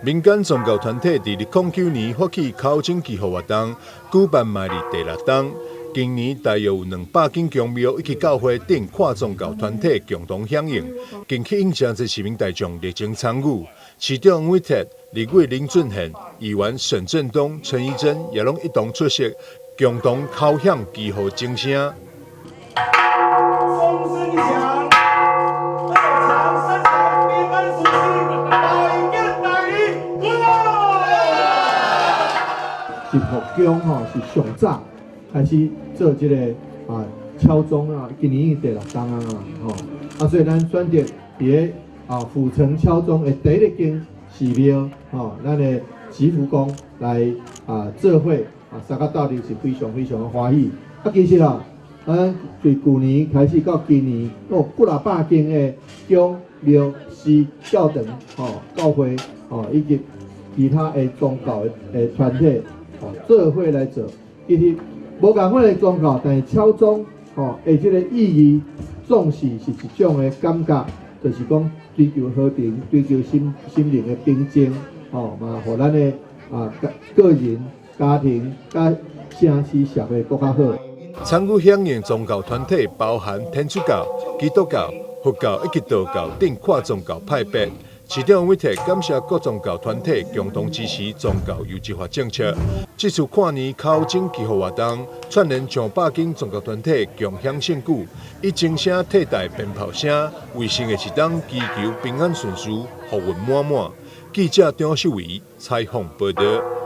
民间宗教团体伫2009年发起考证祈福活动，举办迈入第6冬。今年大约有200间宫庙以及教会等跨宗教团体共同响应，更吸引真侪市民大众热情参与。市长委托立委林俊宪、议员沈振东、陈怡贞也拢一同出席，共同敲响祈福钟声。钟声响，二强三强，平安舒心，百年大义，是福宫是上早开始做这个敲钟今年已经第6冬所以咱选择伫府城敲钟的第1间寺庙咱的祈福宫来做伙三甲斗阵是非常非常的欢喜。其实咱对去年开始到今年，有几啊百间的宫庙寺教堂教会以及其他的宗教的团体做伙来做，其实无共款的宗教，但是敲钟的这个意义，重视是一种的感觉，就是讲追求和平，追求心灵的平静嘛，互咱的个人、家庭、甲城市社会更较好。参与响应宗教团体包含天主教、基督教、佛教以及道教等跨宗教派别。市长委托感谢各宗教团体共同支持宗教优质化政策。这次跨年考证祈福活动，串联上百间宗教团体共享盛举，以钟声替代鞭炮声，为新的一冬祈求平安顺遂、福运满满。记者张秀伟采访报道。